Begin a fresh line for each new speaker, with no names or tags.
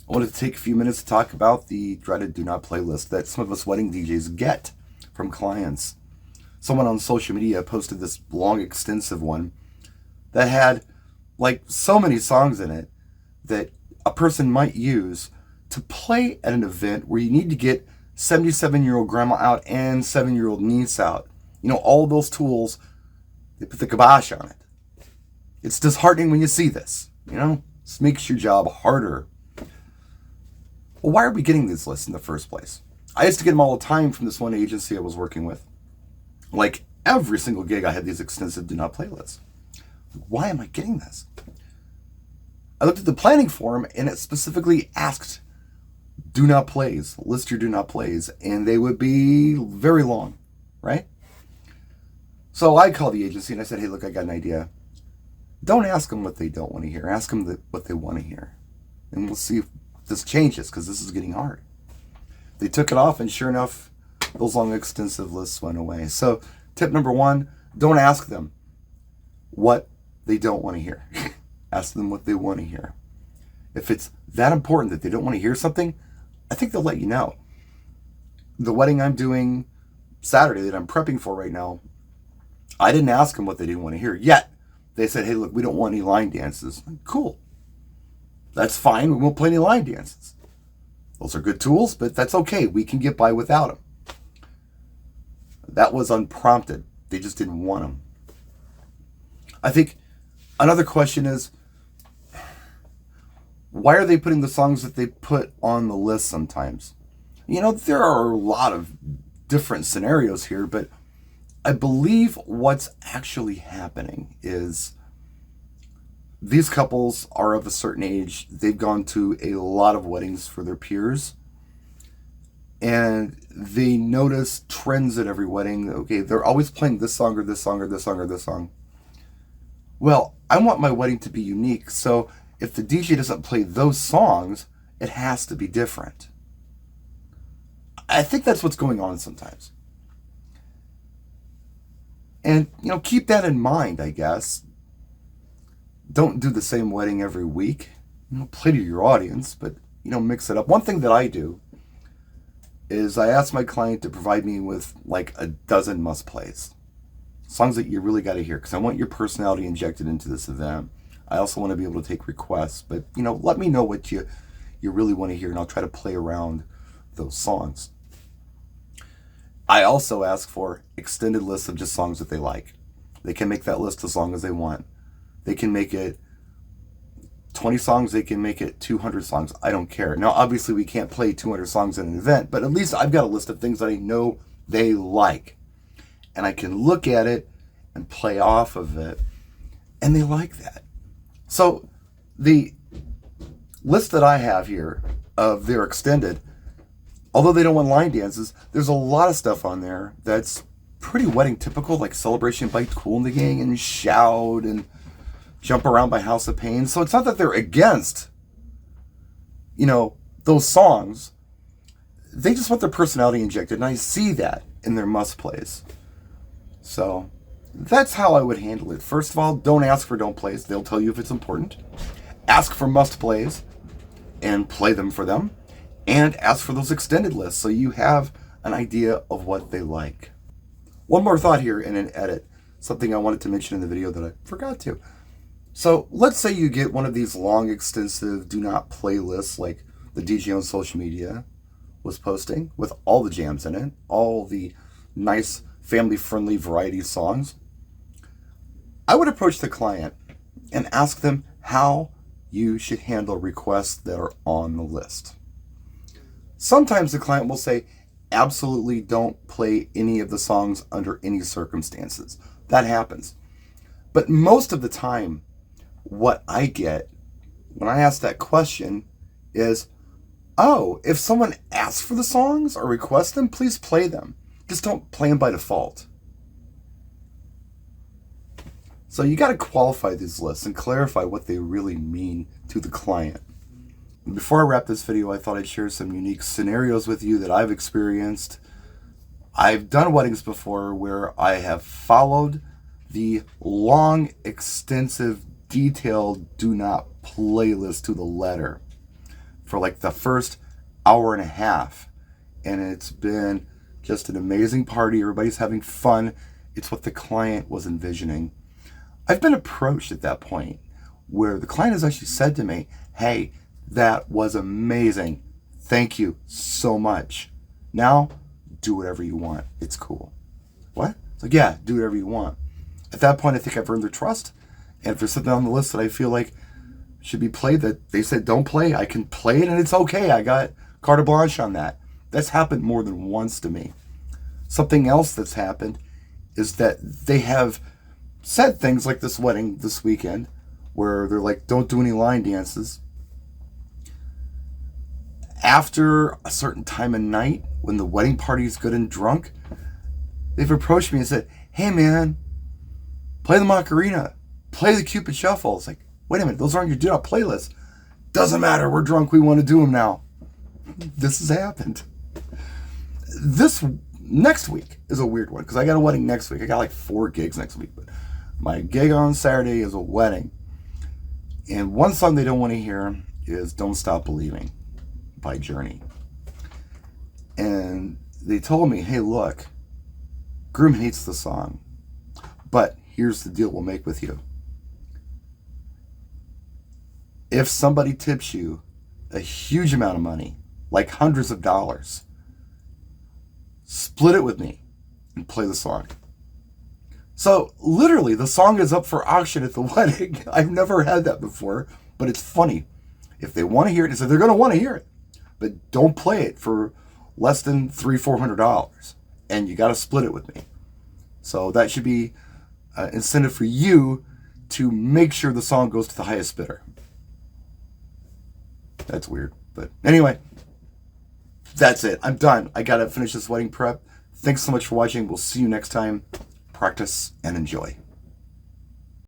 I wanted to take a few minutes to talk about the dreaded do not play list that some of us wedding DJs get from clients. Someone on social media posted this long, extensive one that had like so many songs in it that a person might use to play at an event where you need to get 77-year-old grandma out and 7-year-old niece out. You know, all those tools, they put the kibosh on it. It's disheartening when you see this, you know? This makes your job harder. Well, why are we getting these lists in the first place? I used to get them all the time from this one agency I was working with. Like every single gig, I had these extensive do not play lists. Why am I getting this? I looked at the planning form and it specifically asked do not plays, list your do not plays, and they would be very long, right? So I called the agency and I said, hey, look, I got an idea. Don't ask them what they don't want to hear. Ask them what they want to hear. And we'll see if this changes, because this is getting hard. They took it off, and sure enough, those long, extensive lists went away. So tip number one, don't ask them what they don't want to hear. Ask them what they want to hear. If it's that important that they don't want to hear something, I think they'll let you know. The wedding I'm doing Saturday that I'm prepping for right now, I didn't ask them what they didn't want to hear yet. They said, hey, look, we don't want any line dances. Cool. That's fine. We won't play any line dances. Those are good tools, but that's okay. We can get by without them. That was unprompted. They just didn't want them. I think another question is, why are they putting the songs that they put on the list sometimes? You know, there are a lot of different scenarios here, but I believe what's actually happening is these couples are of a certain age. They've gone to a lot of weddings for their peers. And they notice trends at every wedding. Okay, they're always playing this song or this song or this song or this song. Well, I want my wedding to be unique. So if the DJ doesn't play those songs, it has to be different. I think that's what's going on sometimes. And, you know, keep that in mind, I guess. Don't do the same wedding every week. You know, play to your audience, but, you know, mix it up. One thing that I do is I ask my client to provide me with like a dozen must plays. Songs that you really got to hear, because I want your personality injected into this event. I also want to be able to take requests, but, you know, let me know what you really want to hear, and I'll try to play around those songs. I also ask for extended lists of just songs that they like. They can make that list as long as they want. They can make it 20 songs, they can make it 200 songs. I don't care. Now, obviously, we can't play 200 songs in an event, but at least I've got a list of things that I know they like. And I can look at it and play off of it, and they like that. So the list that I have here of their extended, although they don't want line dances, there's a lot of stuff on there that's pretty wedding typical, like Celebration by Kool and the Gang and Shout and Jump Around by House of Pain. So it's not that they're against, you know, those songs. They just want their personality injected, and I see that in their must plays. So that's how I would handle it. First of all, don't ask for don't plays. They'll tell you if it's important. Ask for must plays and play them for them. And ask for those extended lists so you have an idea of what they like. One more thought here in an edit. Something I wanted to mention in the video that I forgot to. So let's say you get one of these long, extensive do not play lists like the DJ on social media was posting, with all the jams in it, all the nice family-friendly variety songs. I would approach the client and ask them how you should handle requests that are on the list. Sometimes the client will say, absolutely don't play any of the songs under any circumstances. That happens. But most of the time, what I get when I ask that question is, oh, if someone asks for the songs or requests them, please play them. Just don't play them by default. So you got to qualify these lists and clarify what they really mean to the client. Before I wrap this video, I thought I'd share some unique scenarios with you that I've experienced. I've done weddings before where I have followed the long, extensive, detailed do not playlist to the letter. for like the first hour and a half. And it's been just an amazing party. Everybody's having fun. It's what the client was envisioning. I've been approached at that point where the client has actually said to me, hey, that was amazing. Thank you so much. Now, do whatever you want. It's cool. What? It's like, yeah, do whatever you want. At that point, I think I've earned their trust. And if there's something on the list that I feel like should be played that they said don't play, I can play it and it's okay. I got carte blanche on that. That's happened more than once to me. Something else that's happened is that they have said things like this wedding this weekend where they're like, don't do any line dances. After a certain time of night, when the wedding party is good and drunk, they've approached me and said, hey man, play the Macarena, play the Cupid Shuffle. It's like, wait a minute, those aren't your do not playlist. Doesn't matter, we're drunk, we want to do them now. This has happened. This next week is a weird one because I got a wedding next week. I got like 4 gigs next week, but my gig on Saturday is a wedding. And one song they don't want to hear is Don't Stop Believing by Journey. And they told me, hey, look, groom hates the song, but here's the deal we'll make with you. If somebody tips you a huge amount of money, like hundreds of dollars, split it with me and play the song. So literally the song is up for auction at the wedding. I've never had that before, but it's funny. If they want to hear it, they're going to want to hear it, but don't play it for less than $300-400, and you got to split it with me. So that should be incentive for you to make sure the song goes to the highest bidder. That's weird, but anyway, that's it. I'm done. I got to finish this wedding prep. Thanks so much for watching. We'll see you next time. Practice and enjoy.